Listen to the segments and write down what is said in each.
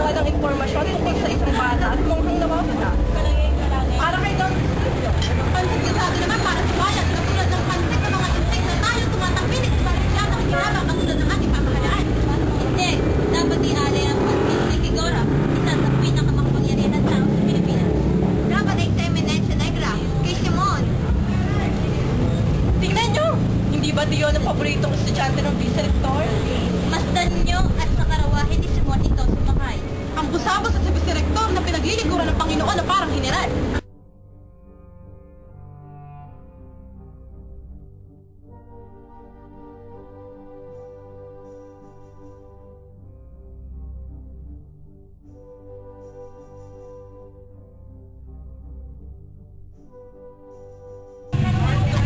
walang impormasyon tungkol sa isang bata at mukhang nawawala. Para kay Don Silvio. Pansin ko sa atin naman para sa bayan, katulad ng pansin ng mga insek na tayo tumatangkilik sa siya ng ginagawa katulad ng ating pamahalaan. Hindi, dapat ialay ang pansin ni Kigora, isa sa pinakamakapangyarihan ng tao sa Pilipinas. Dapat ay sa Eminensya Negra, kay Simon. Tingnan nyo! Hindi ba di yun ang paboritong estudyante ng vice-rector? Masdan nyo at sa karawahin ni Simon ito sumakay. Ang busabos at sa vice-rector na pinagliliguran ng Panginoon na parang general.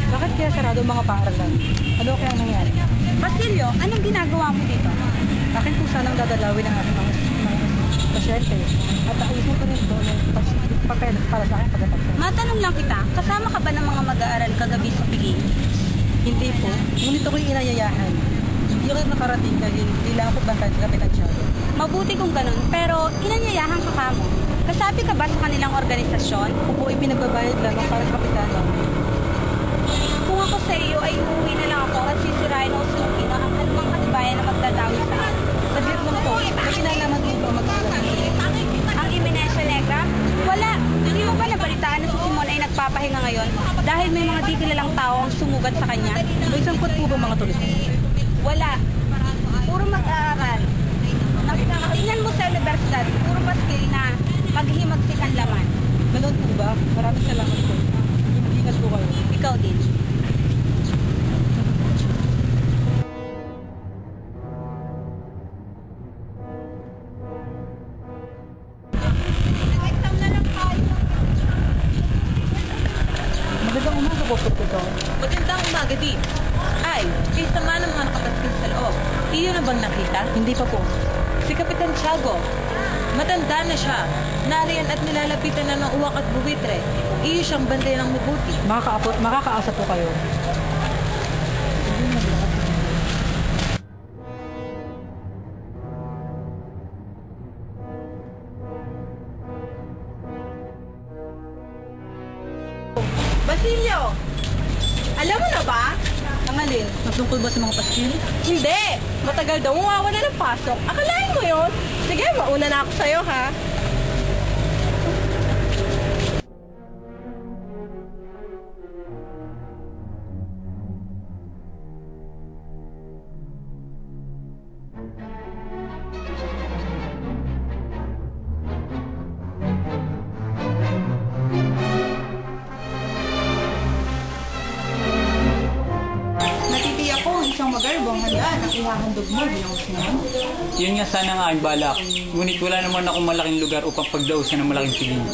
Bakit kaya sarado ang mga paaralan? Ano kaya nangyari? Basilio, anong ginagawa mo dito? Akin po sanang dadalawin ang aking mga pasyente at naisip ko rin doon yung papel para sa aking pagkatapos. Matanong lang kita, kasama ka ba ng mga mag-aaral kagabi sa piging? Hindi po, ngunit ako'y inayayahan. Hindi ako nakarating dahil hindi lang ako bantay sa Kapitan Tiago. Mabuti kung ganun, pero inanyayahan ka kamo. Kasabi ka ba sa kanilang organisasyon? Ako po ay pinagbabayad lamang para sa Kapitan. Kung ako sa iyo ay uuwi na lang ako at sisirain o suki na ang anumang katibayan na magdadawit sa akin. Saglit lang po, may kinalaman din po magkakaroon. Ang Eminensya Negra? Wala. Hindi mo ba nabalitaan na si Simon ay nagpapahinga ngayon dahil may mga di kilalang tao ang sumugat sa kanya? May sangkot po ba mga tulis? Wala. Puro mag-aaral. Tingnan mo sa universidad, puro paskil na maghihimagsik ang laman. Ganun po ba? Maraming salamat po. Ingat po kayo. Ikaw din. Magandang umaga po po ito. Magandang umaga din. Ay, kayo sama ng mga nakapaskil sa loob. Iyo na bang nakita? Hindi pa po. Si Kapitan Tiago. Matanda na siya. Nariyan at nilalapitan na ng uwak at buwitre. Iyo siyang banday ng mabuti. Makakaasa po kayo. Basilio! Alam mo na ba? Ang alin? Magtungkol ba sa mga paskil? Hindi! Matagal daw mawawala ng pasok. Akalain mo yun? Sige, mauna na ako sa'yo, ha? Natitiyak ko isang magarbong handaan ang ihahandog mo bilang Simon. Yun nga sana nga ang balak. Ngunit wala naman akong malaking lugar upang pagdausan ng malaking piging.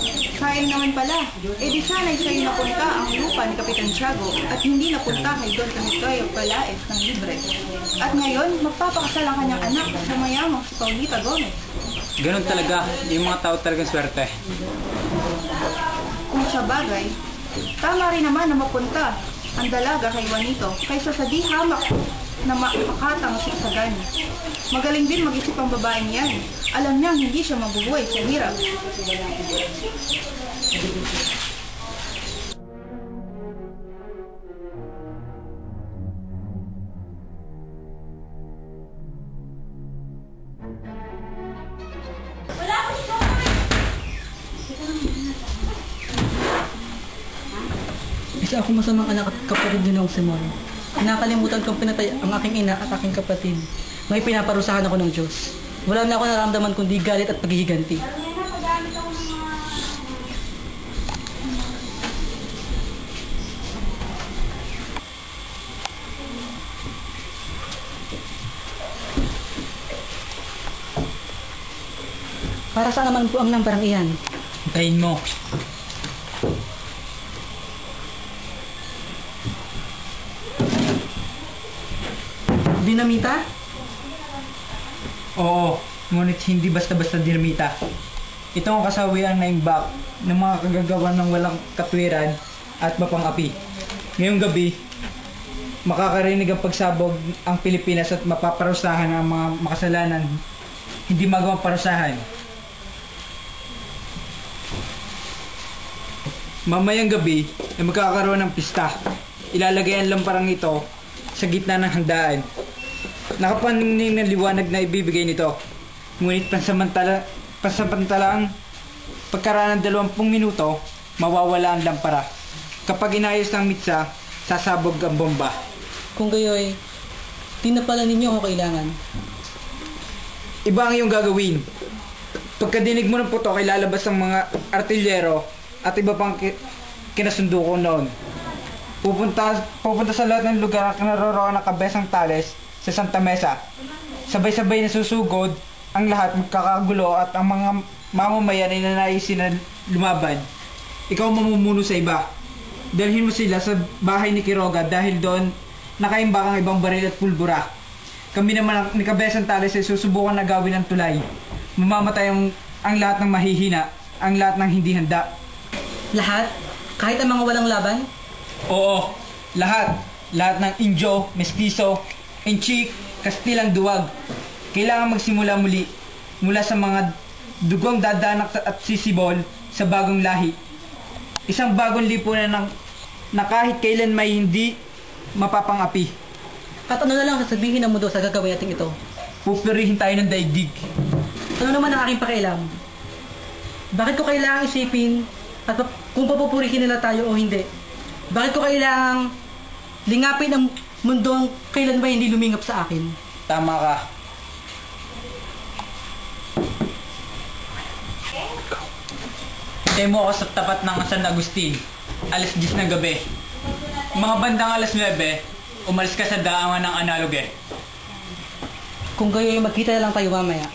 Sayang naman pala. E di sana'y sa'yo napunta ang lupa ni Kapitan Tiago at hindi napunta kay Don Camitoy Palaez ng libre. At ngayon, magpapakasal ang kanyang anak sa mayamang si Paulita Gomez. Ganun talaga. Yung mga tao talagang swerte. Kung sa bagay, tama rin naman na mapunta ang dalaga kay Juanito kaysa sa di hamak na makatang siksagan. Magaling din mag-isip ang babaeng yan. Alam niyang hindi siya mabubuhay sa hirap. Isa ako masamang anak at kapatid din ng Simon. Nakalimutan kong pinatay ang aking ina at aking kapatid. May pinaparusahan ako ng Diyos. Wala na ako nararamdaman kundi galit at paghihiganti. Para saan naman po ang nambarang iyan? Hintayin mo. Dinamita? Oo, ngunit hindi basta-basta dinamita. Ito ang kasawian na imbak ng mga kagagawa ng walang katwiran at mapang-api. Ngayong gabi, makakarinig ang pagsabog ang Pilipinas at mapaparusahan ang mga makasalanan hindi magawang parusahan. Mamayang gabi ay magkakaroon ng pista. Ilalagay ang lamparang ito sa gitna ng handaan. Nakapaningning ng liwanag na ibibigay nito. Ngunit pansamantalaang pagkaraan ng 20 minuto, mawawala ang lampara. Kapag inayos ng mitsa, sasabog ang bomba. Kung gayoy, di na pala ninyo ako kailangan. Iba ang iyong gagawin. Pagkadinig mo ng putok ay lalabas ang mga artilyero at iba pang kinasundo ko noon. Pupunta sa lahat ng lugar na naroroon ng kabesang Tales sa Santa Mesa. Sabay-sabay na susugod ang lahat, magkakagulo at ang mga mamamayan ay nanaisin na lumaban. Ikaw mamumuno sa iba. Dalhin mo sila sa bahay ni Quiroga dahil doon nakaimbak ang ibang baril at pulbura. Kami naman ni Kabesang Tales ay susubukan na gawin ang tulay. Mamamatay ang lahat ng mahihina, ang lahat ng hindi handa. Lahat? Kahit ang mga walang laban? Oo, lahat. Lahat ng Indio, Mestizo, Inchik, Kastilang duwag. Kailangan magsimula muli mula sa mga dugong dadanak at sisibol sa bagong lahi. Isang bagong lipunan na kahit kailan may hindi mapapangapi. At ano na lang sasabihin ng mundo sa gagawin natin ito? Pupurihin tayo ng daigdig. Ano naman ang aking pakialam? Bakit ko kailangang isipin at kung papupurihin nila tayo o hindi? Bakit ko kailangang lingapin ang mundong kailan ba hindi lumingap sa akin? Tama ka. Hintay mo ako sa tapat ng San Agustin. Alas 10 ng gabi. Mga bandang alas 9, umalis ka sa daangan ng Analogue. Kung gayoy magkita na lang tayo mamaya.